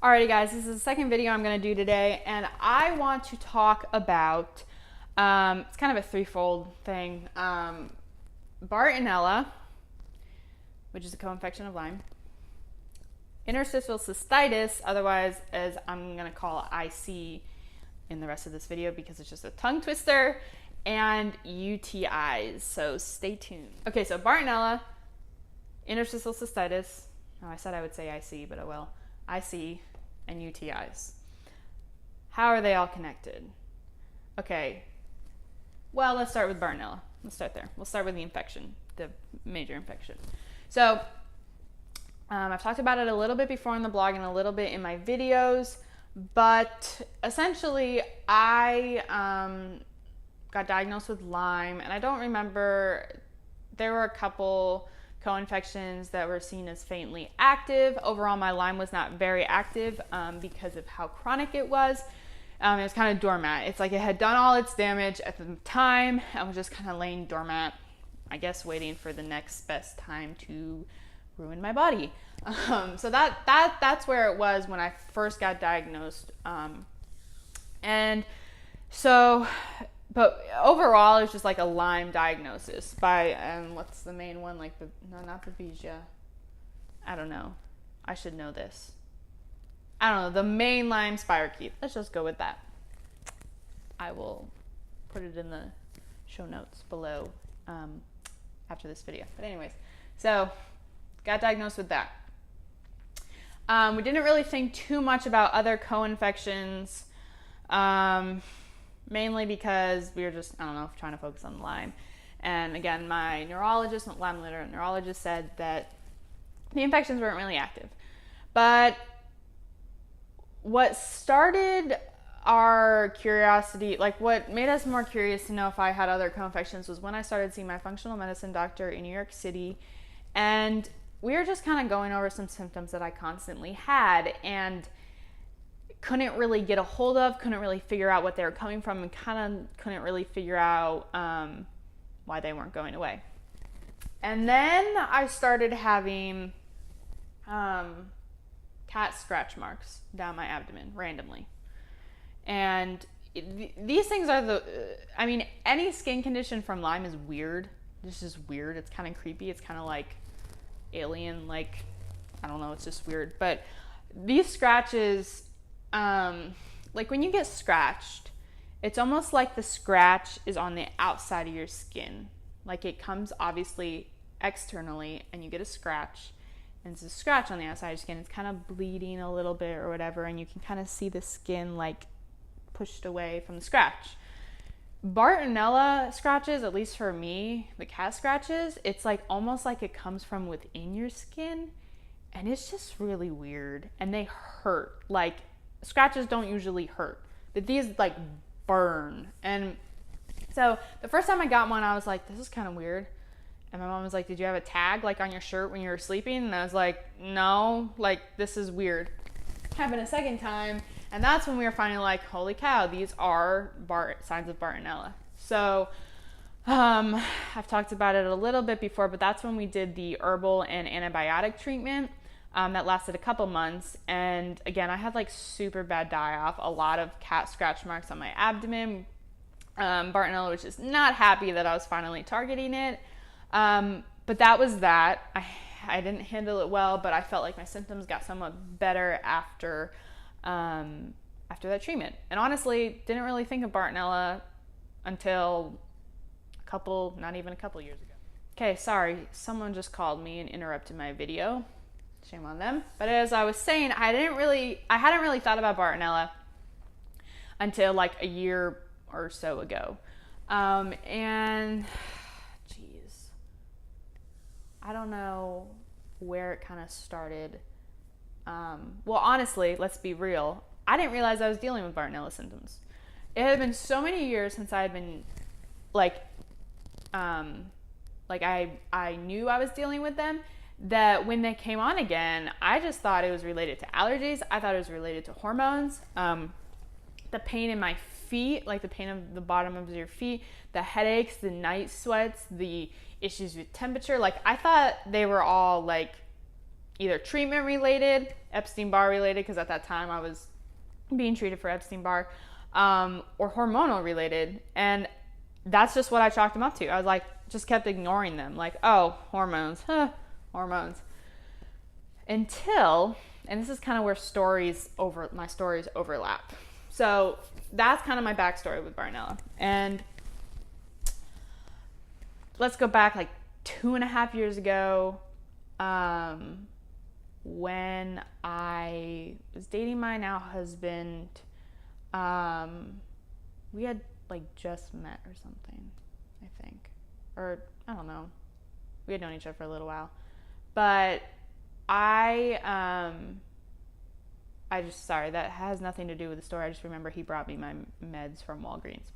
Alrighty guys, this is the second video I'm going to do today, and I want to talk about, it's kind of a threefold thing, Bartonella, which is a co-infection of Lyme, Interstitial Cystitis, otherwise as I'm going to call it IC in the rest of this video because it's just a tongue twister, and UTIs, so stay tuned. Okay, so Bartonella, Interstitial Cystitis, oh, I said I would say IC, but oh well, IC and UTIs. How are they all connected? Okay, well, let's start with Bartonella. Let's start there. We'll start with the infection, the major infection. So I've talked about it a little bit before on the blog and a little bit in my videos, but essentially I got diagnosed with Lyme, and I don't remember, there were a couple co-infections that were seen as faintly active. Overall, my Lyme was not very active because of how chronic it was. It was kind of doormat. It's like it had done all its damage at the time. I was just kind of laying doormat, I guess, waiting for the next best time to ruin my body. So that's where it was when I first got diagnosed. But overall, it's just like a Lyme diagnosis by, what's the main one? Like not the Babesia. I don't know. I should know this. I don't know. The main Lyme spirochete. Let's just go with that. I will put it in the show notes below after this video. But anyways, so got diagnosed with that. We didn't really think too much about other co-infections. Mainly because we were just, I don't know, trying to focus on Lyme. And again, my neurologist, Lyme literate neurologist, said that the infections weren't really active. But what started our curiosity, like what made us more curious to know if I had other co-infections, was when I started seeing my functional medicine doctor in New York City. And we were just kind of going over some symptoms that I constantly had, and couldn't really get a hold of, couldn't really figure out what they were coming from, and kind of couldn't really figure out why they weren't going away. And then I started having cat scratch marks down my abdomen randomly. And these things are any skin condition from Lyme is weird. It's just weird. It's kind of creepy. It's kind of like alien, like, I don't know, it's just weird. But these scratches, like when you get scratched, it's almost like the scratch is on the outside of your skin. Like it comes obviously externally, and you get a scratch, and it's a scratch on the outside of your skin. It's kind of bleeding a little bit or whatever, and you can kind of see the skin like pushed away from the scratch. Bartonella scratches, at least for me, the cat scratches, it's like almost like it comes from within your skin, and it's just really weird, and they hurt. Like, scratches don't usually hurt, but these like burn. And so the first time I got one, I was like, this is kind of weird. And my mom was like, did you have a tag like on your shirt when you were sleeping? And I was like, no, like this is weird. Happened a second time, and that's when we were finally like, holy cow, these are signs of Bartonella. So I've talked about it a little bit before, but that's when we did the herbal and antibiotic treatment. That lasted a couple months, and again, I had like super bad die-off, a lot of cat scratch marks on my abdomen. Bartonella was just not happy that I was finally targeting it, but that was that. I didn't handle it well, but I felt like my symptoms got somewhat better after that treatment. And honestly, didn't really think of Bartonella until not even a couple years ago. Okay, sorry, someone just called me and interrupted my video. Shame on them. But as I was saying, I hadn't really thought about Bartonella until like a year or so ago. And geez, I don't know where it kind of started. Well, honestly, let's be real. I didn't realize I was dealing with Bartonella symptoms. It had been so many years since I had been I knew I was dealing with them, that when they came on again, I just thought it was related to allergies. I thought it was related to hormones. The pain in my feet, like the pain of the bottom of your feet, the headaches, the night sweats, the issues with temperature. Like I thought they were all like either treatment related, Epstein-Barr related, because at that time I was being treated for Epstein-Barr, or hormonal related. And that's just what I chalked them up to. I was like, just kept ignoring them. Like, oh, hormones, hormones. Until, and this is kind of where my stories overlap. So that's kind of my backstory with Bartonella. And let's go back like 2.5 years ago, when I was dating my now husband. We had like just met or something, I think, or I don't know. We had known each other for a little while, but sorry, that has nothing to do with the story. I just remember he brought me my meds from Walgreens.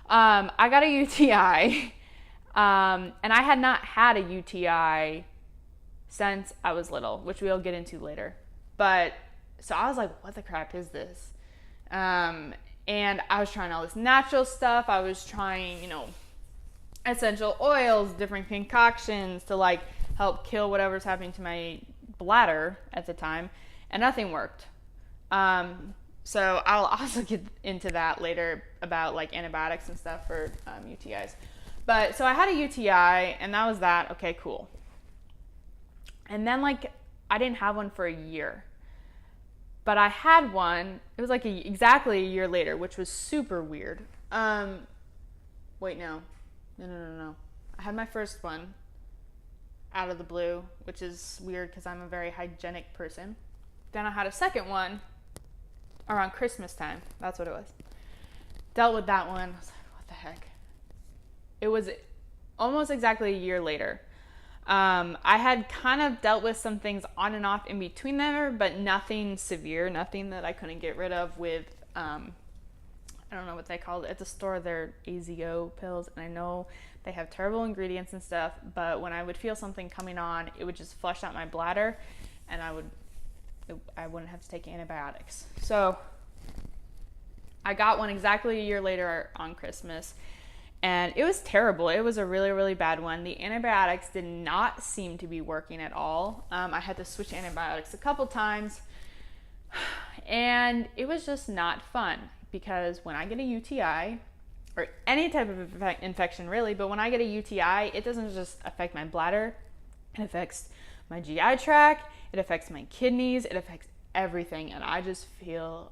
I got a UTI, and I had not had a UTI since I was little, which we'll get into later. But so I was like, what the crap is this? And I was trying all this natural stuff. I was trying, essential oils, different concoctions to like help kill whatever's happening to my bladder at the time, and nothing worked. So I'll also get into that later about like antibiotics and stuff for UTIs. But so I had a UTI, and that was that. Okay, cool. And then like I didn't have one for a year. But I had one, it was like exactly a year later, which was super weird. Wait, no. I had my first one out of the blue, which is weird because I'm a very hygienic person. Then I had a second one around Christmas time. That's what it was. Dealt with that one. I was like, what the heck? It was almost exactly a year later. I had kind of dealt with some things on and off in between there, but nothing severe, nothing that I couldn't get rid of with, I don't know what they call it at the store. They're AZO pills, and I know they have terrible ingredients and stuff, but when I would feel something coming on, it would just flush out my bladder, and I wouldn't have to take antibiotics. So I got one exactly a year later on Christmas. And it was terrible. It was a really, really bad one. The antibiotics did not seem to be working at all. I had to switch antibiotics a couple times. And it was just not fun. Because when I get a UTI, or any type of infection really, but when I get a UTI, it doesn't just affect my bladder. It affects my GI tract. It affects my kidneys. It affects everything. And I just feel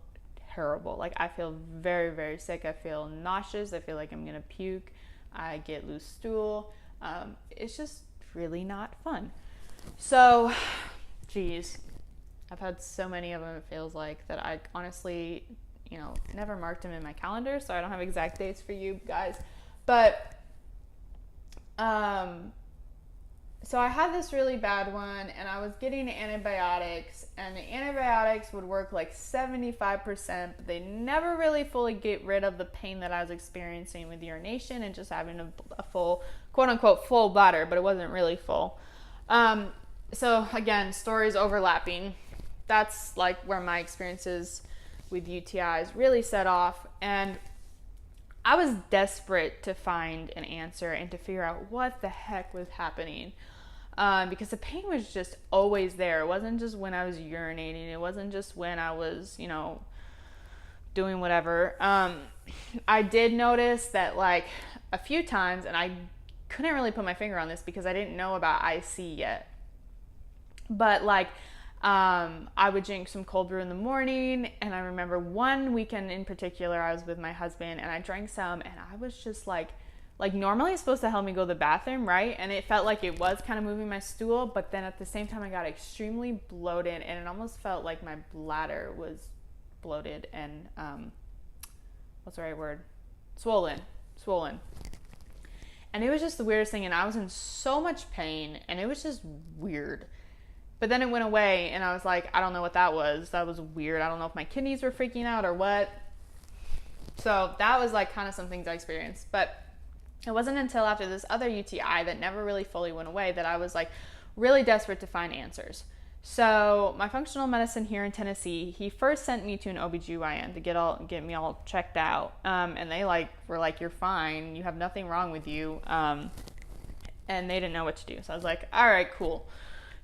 terrible. Like I feel very, very sick. I feel nauseous. I feel like I'm gonna puke. I get loose stool. It's just really not fun. So, geez, I've had so many of them. It feels like that I honestly, never marked them in my calendar, so I don't have exact dates for you guys. But, so I had this really bad one, and I was getting antibiotics, and the antibiotics would work like 75%, but they never really fully get rid of the pain that I was experiencing with urination and just having a full, quote unquote, full bladder, but it wasn't really full. So again, stories overlapping. That's like where my experiences with UTIs really set off, and I was desperate to find an answer and to figure out what the heck was happening. Because the pain was just always there. It wasn't just when I was urinating. It wasn't just when I was, doing whatever. I did notice that like a few times, and I couldn't really put my finger on this because I didn't know about IC yet. But like, I would drink some cold brew in the morning, and I remember one weekend in particular, I was with my husband, and I drank some, and I was just like normally it's supposed to help me go to the bathroom, right? And it felt like it was kind of moving my stool, but then at the same time I got extremely bloated, and it almost felt like my bladder was bloated and, what's the right word? Swollen. And it was just the weirdest thing, and I was in so much pain, and it was just weird. But then it went away, and I was like, I don't know what that was. That was weird. I don't know if my kidneys were freaking out or what. So that was like kind of some things I experienced. But it wasn't until after this other UTI that never really fully went away that I was like really desperate to find answers. So my functional medicine here in Tennessee, he first sent me to an OBGYN to get me all checked out. And they were like, you're fine. You have nothing wrong with you. And they didn't know what to do. So I was like, all right, cool.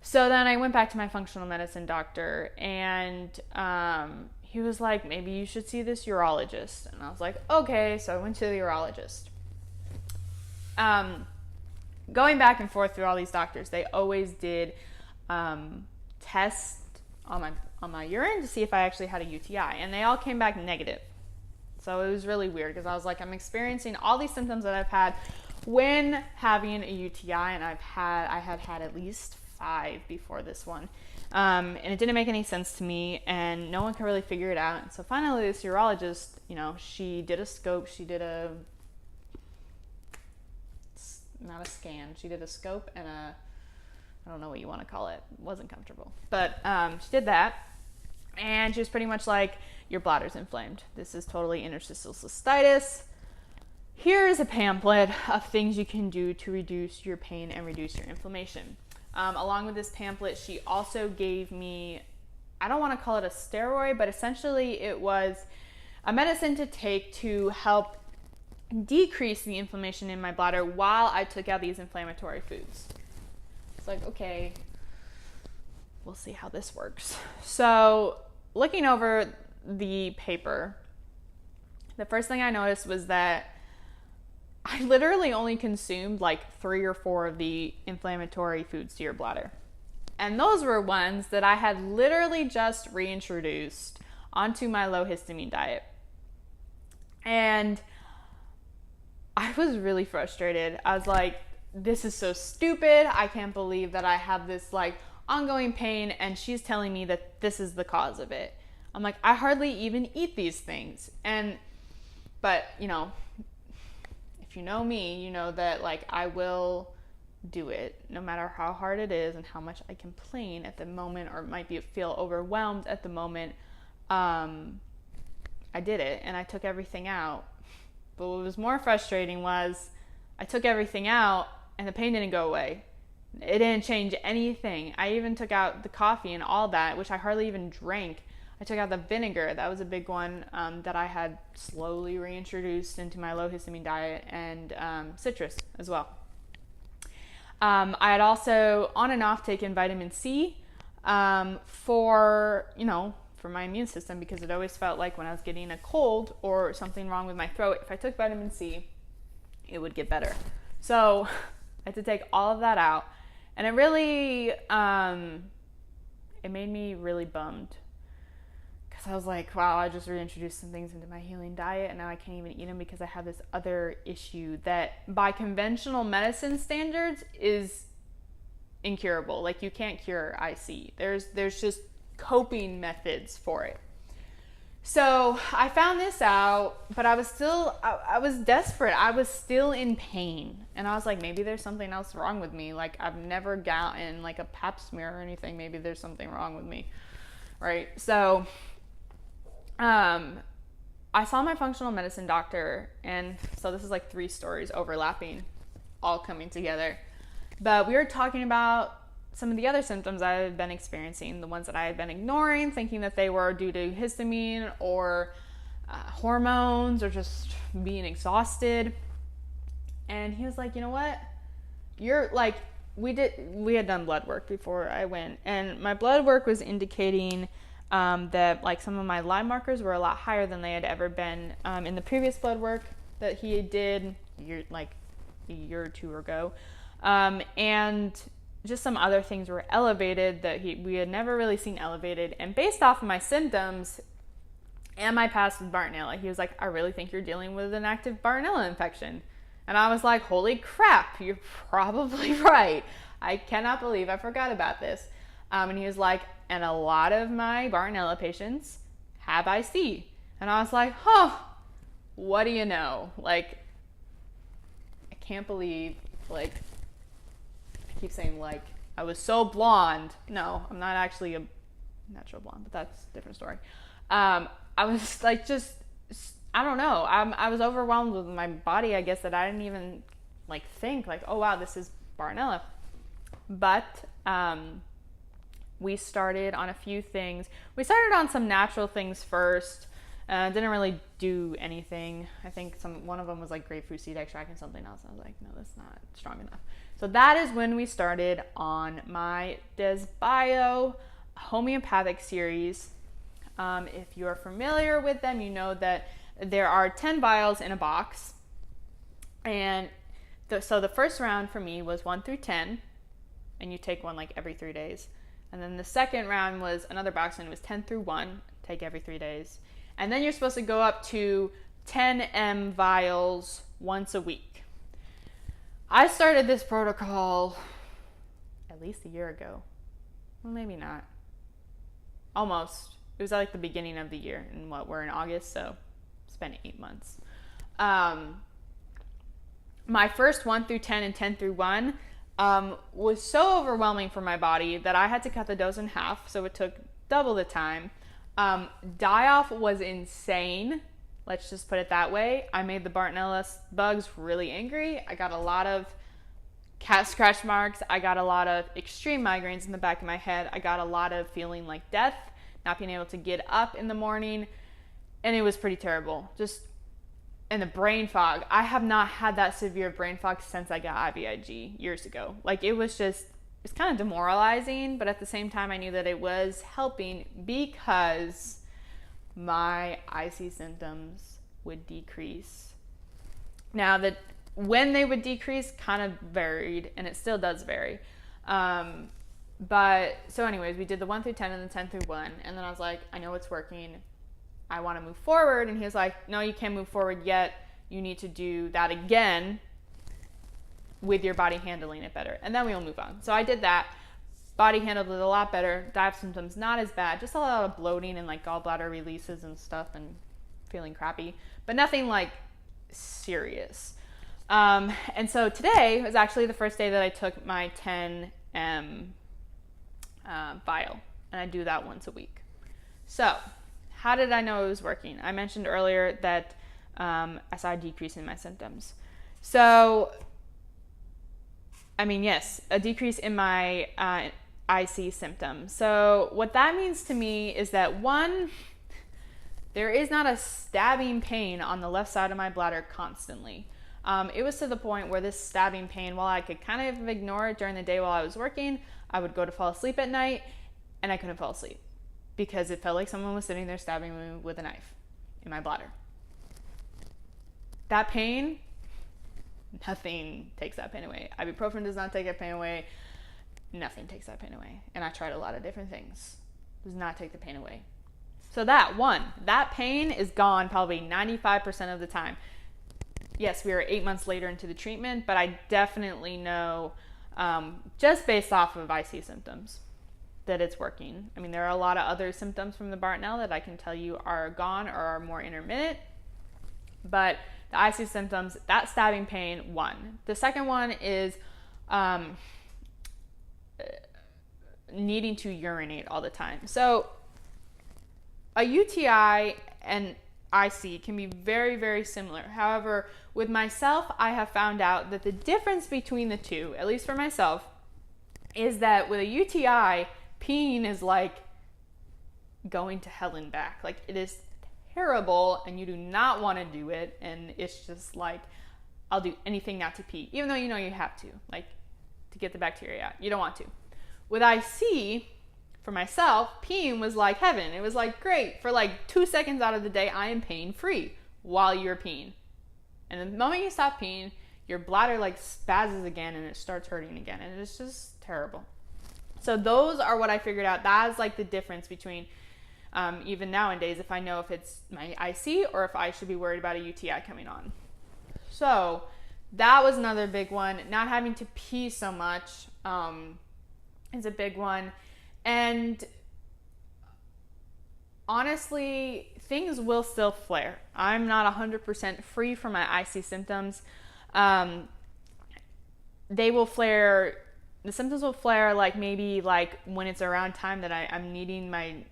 So then I went back to my functional medicine doctor, and he was like, maybe you should see this urologist. And I was like, okay. So I went to the urologist. Going back and forth through all these doctors, they always did tests on my urine to see if I actually had a UTI, and they all came back negative. So it was really weird, because I was like, I'm experiencing all these symptoms that I've had when having a UTI, and I had at least 5 before this one. And it didn't make any sense to me, and no one could really figure it out. And so finally this urologist, she did a scope, not a scan, she did a scope and I don't know what you want to call it. It wasn't comfortable. But she did that, and she was pretty much like, your bladder's inflamed. This is totally interstitial cystitis. Here's a pamphlet of things you can do to reduce your pain and reduce your inflammation. Along with this pamphlet, she also gave me, I don't want to call it a steroid, but essentially it was a medicine to take to help decrease the inflammation in my bladder while I took out these inflammatory foods. It's like, okay, we'll see how this works. So looking over the paper, the first thing I noticed was that I literally only consumed like 3 or 4 of the inflammatory foods to your bladder. And those were ones that I had literally just reintroduced onto my low histamine diet. And I was really frustrated. I was like, this is so stupid. I can't believe that I have this like ongoing pain, and she's telling me that this is the cause of it. I'm like, I hardly even eat these things. But if you know me, you know that like I will do it no matter how hard it is and how much I complain at the moment, or might feel overwhelmed at the moment. I did it, and I took everything out. But what was more frustrating was I took everything out and the pain didn't go away. It didn't change anything. I even took out the coffee and all that, which I hardly even drank. I took out the vinegar. That was a big one that I had slowly reintroduced into my low histamine diet, and citrus as well. I had also on and off taken vitamin C for my immune system, because it always felt like when I was getting a cold or something wrong with my throat, if I took vitamin C, it would get better. So I had to take all of that out, and it really, it made me really bummed, because I was like, wow, I just reintroduced some things into my healing diet, and now I can't even eat them because I have this other issue that by conventional medicine standards is incurable. Like, you can't cure IC. There's just coping methods for it. So I found this out, but I was desperate. I was still in pain, and I was like, maybe there's something else wrong with me. Like, I've never gotten like a pap smear or anything. Maybe there's something wrong with me, right? So I saw my functional medicine doctor, and so this is like 3 stories overlapping, all coming together. But we were talking about some of the other symptoms I had been experiencing, the ones that I had been ignoring, thinking that they were due to histamine or hormones or just being exhausted. And he was like, you know what? You're like, we had done blood work before I went, and my blood work was indicating that like some of my Lyme markers were a lot higher than they had ever been in the previous blood work that he did a year or 2 ago. And just some other things were elevated that we had never really seen elevated. And based off of my symptoms and my past with Bartonella, he was like, I really think you're dealing with an active Bartonella infection. And I was like, holy crap, you're probably right. I cannot believe I forgot about this. And he was like, and a lot of my Bartonella patients have IC. And I was like, what do you know? Like, I can't believe, like, keep saying like I was so blonde. No, I'm not actually a natural blonde, but that's a different story. I was like, just, I don't know. I was overwhelmed with my body, I guess, that I didn't even like think like, oh wow, this is Bartonella. But we started on a few things. We started on some natural things first. Didn't really do anything. I think one of them was like grapefruit seed extract and something else. I was like, no, that's not strong enough. So that is when we started on my Desbio homeopathic series. If you're familiar with them, you know that there are 10 vials in a box. And so the first round for me was 1 through 10, and you take one like every 3 days. And then the second round was another box, and it was 10 through 1, take every 3 days. And then you're supposed to go up to 10 vials once a week. I started this protocol at least a year ago. Well, maybe not. Almost. It was like the beginning of the year, and we're in August, so it's been 8 months. My first 1 through 10 and 10 through 1 was so overwhelming for my body that I had to cut the dose in half, so it took double the time. Die-off was insane. Let's just put it that way. I made the Bartonella bugs really angry. I got a lot of cat scratch marks. I got a lot of extreme migraines in the back of my head. I got a lot of feeling like death, not being able to get up in the morning. And it was pretty terrible. And the brain fog. I have not had that severe brain fog since I got IVIG years ago. Like, it's kind of demoralizing, but at the same time, I knew that it was helping because my IC symptoms would decrease. Now, that when they would decrease kind of varied, and it still does vary. But so anyways, we did the 1 through 10 and the 10 through 1, and then I was like, I know it's working. I want to move forward. And he was like, no, you can't move forward yet. You need to do that again with your body handling it better, and then we'll move on. So I did that. Body handled it a lot better. Dive symptoms not as bad, just a lot of bloating and like gallbladder releases and stuff and feeling crappy, but nothing like serious. And so today was actually the first day that I took my 10 vial, and I do that once a week. So how did I know it was working? I mentioned earlier that I saw a decrease in my symptoms. So yes, a decrease in my IC symptoms. So what that means to me is that, one, there is not a stabbing pain on the left side of my bladder constantly. It was to the point where this stabbing pain, while I could kind of ignore it during the day while I was working, I would go to fall asleep at night and I couldn't fall asleep because it felt like someone was sitting there stabbing me with a knife in my bladder. That pain, nothing takes that pain away. Ibuprofen does not take that pain away. Nothing takes that pain away. And I tried a lot of different things. Does not take the pain away. So that pain is gone probably 95% of the time. Yes, we are 8 months later into the treatment, but I definitely know, just based off of IC symptoms, that it's working. There are a lot of other symptoms from the Bartonella that I can tell you are gone or are more intermittent, but the IC symptoms, that stabbing pain, one. The second one is needing to urinate all the time. So a UTI and IC can be very, very similar. However, with myself, I have found out that the difference between the two, at least for myself, is that with a UTI, peeing is like going to hell and back. Like, it is terrible and you do not want to do it, and it's just like, I'll do anything not to pee, even though you know you have to, like, to get the bacteria out. You don't want to. With IC, for myself, peeing was like heaven. It was like, great, for like 2 seconds out of the day, I am pain free while you're peeing. And the moment you stop peeing, your bladder like spazzes again and it starts hurting again, and it's just terrible. So those are what I figured out. That is like the difference between even nowadays, if I know if it's my IC or if I should be worried about a UTI coming on. So that was another big one. Not having to pee so much is a big one. And honestly, things will still flare. I'm not 100% free from my IC symptoms. They will flare. The symptoms will flare like maybe like when it's around time that I'm needing my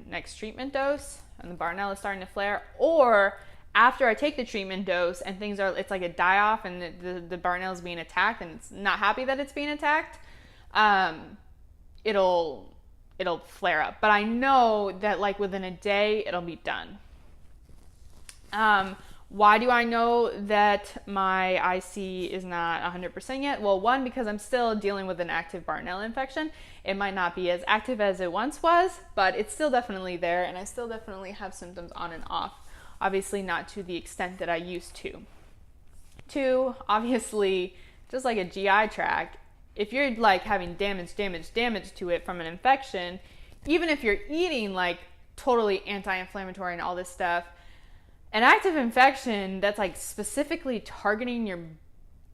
next treatment dose and the Bartonella is starting to flare, or after I take the treatment dose and it's like a die-off and the Bartonella is being attacked and it's not happy that it's being attacked, it'll flare up. But I know that like within a day, it'll be done. Why do I know that my IC is not 100% yet? Well, one, because I'm still dealing with an active Bartonella infection. It might not be as active as it once was, but it's still definitely there, and I still definitely have symptoms on and off. Obviously not to the extent that I used to. Two, obviously, just like a GI tract, if you're like having damage to it from an infection, even if you're eating like totally anti-inflammatory and all this stuff, an active infection that's like specifically targeting your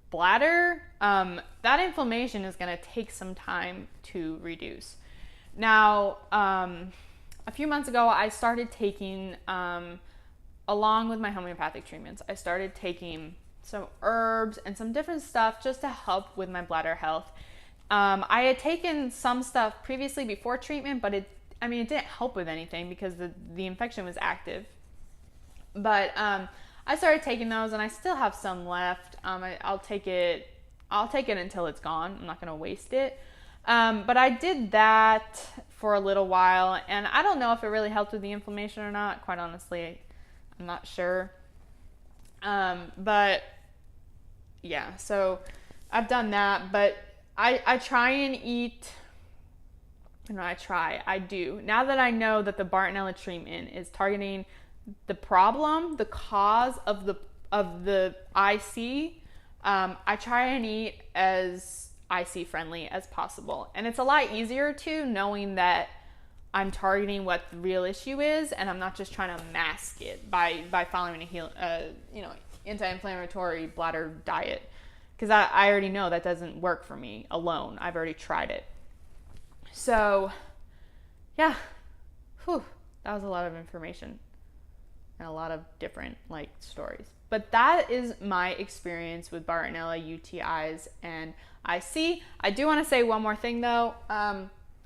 bladder, that inflammation is going to take some time to reduce. Now, a few months ago, I started taking, along with my homeopathic treatments, I started taking some herbs and some different stuff just to help with my bladder health. I had taken some stuff previously before treatment, but it didn't help with anything because the infection was active. But I started taking those, and I still have some left. I'll take it until it's gone. I'm not going to waste it. But I did that for a little while, and I don't know if it really helped with the inflammation or not. Quite honestly, I'm not sure. But yeah, so I've done that, but I try and eat. I do. Now that I know that the Bartonella treatment is targeting the problem, the cause of the IC, I try and eat as IC friendly as possible. And it's a lot easier too, knowing that I'm targeting what the real issue is, and I'm not just trying to mask it by following a anti-inflammatory bladder diet, because I already know that doesn't work for me alone. I've already tried it. So yeah, that was a lot of information and a lot of different like stories. But that is my experience with Bartonella, UTIs, and IC. I do want to say one more thing though.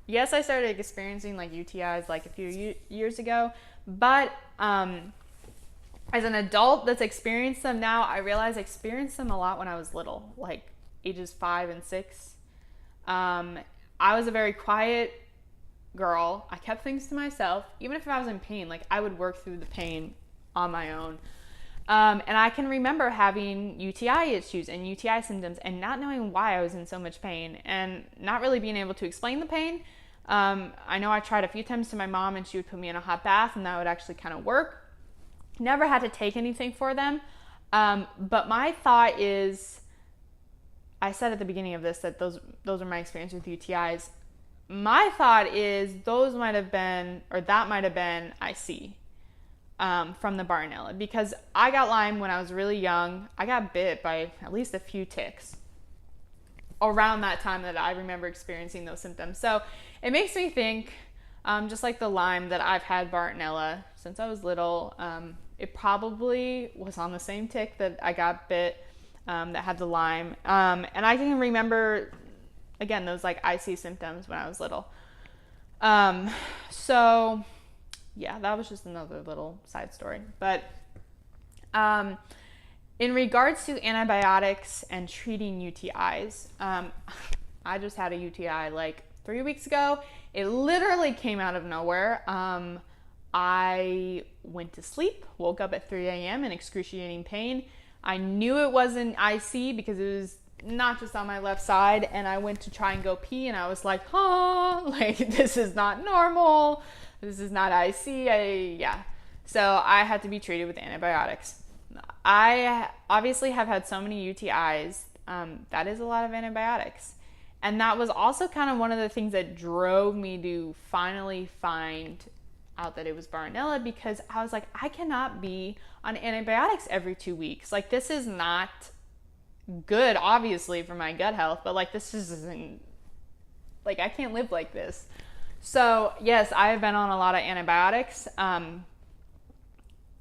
Yes, I started experiencing like UTIs like a few years ago, but as an adult that's experienced them now, I realize I experienced them a lot when I was little, like ages 5 and 6. I was a very quiet girl. I kept things to myself. Even if I was in pain, like I would work through the pain on my own. And I can remember having UTI issues and UTI symptoms and not knowing why I was in so much pain and not really being able to explain the pain. I know I tried a few times to my mom, and she would put me in a hot bath, and that would actually kind of work. Never had to take anything for them. But my thought is, I said at the beginning of this that those are my experience with UTIs. My thought is that might have been IC from the Bartonella, because I got Lyme when I was really young. I got bit by at least a few ticks around that time that I remember experiencing those symptoms. So it makes me think, just like the Lyme, that I've had Bartonella since I was little. It probably was on the same tick that I got bit, that had the Lyme. And I can remember, again, those like IC symptoms when I was little. So yeah, that was just another little side story. But in regards to antibiotics and treating UTIs, I just had a UTI like 3 weeks ago. It literally came out of nowhere. I went to sleep, woke up at 3 a.m. in excruciating pain. I knew it wasn't IC because it was not just on my left side, and I went to try and go pee, and I was like, like this is not normal. This is not IC. So I had to be treated with antibiotics. I obviously have had so many UTIs. That is a lot of antibiotics. And that was also kind of one of the things that drove me to finally find out that it was Bartonella, because I was like, I cannot be on antibiotics every 2 weeks. Like, this is not good, obviously, for my gut health, but like, this isn't, like, I can't live like this. So yes, I have been on a lot of antibiotics. And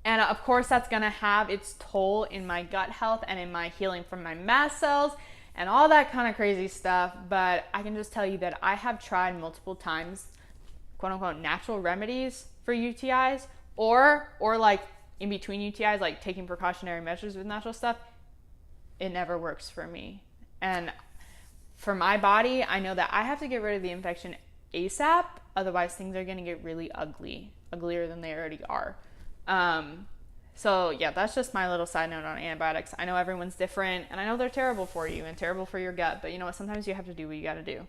of course that's going to have its toll in my gut health and in my healing from my mast cells and all that kind of crazy stuff. But I can just tell you that I have tried multiple times, quote unquote, natural remedies for UTIs, or like in between UTIs, like taking precautionary measures with natural stuff. It never works for me. And for my body, I know that I have to get rid of the infection ASAP, otherwise things are going to get really uglier than they already are. So yeah, that's just my little side note on antibiotics. I know everyone's different, and I know they're terrible for you and terrible for your gut, but you know what? Sometimes you have to do what you got to do.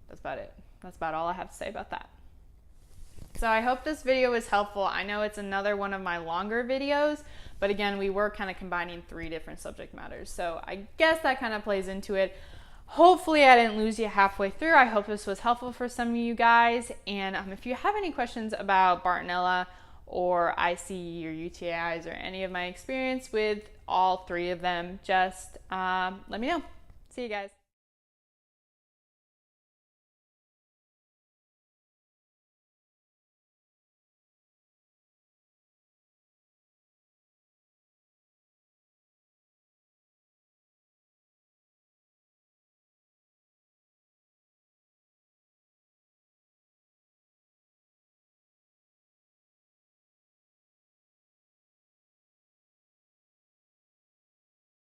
That's about it. That's about all I have to say about that. So I hope this video was helpful. I know it's another one of my longer videos, but again, we were kind of combining 3 different subject matters. So I guess that kind of plays into it. Hopefully I didn't lose you halfway through. I hope this was helpful for some of you guys. And if you have any questions about Bartonella or IC or UTIs or any of my experience with all 3 of them, just let me know. See you guys.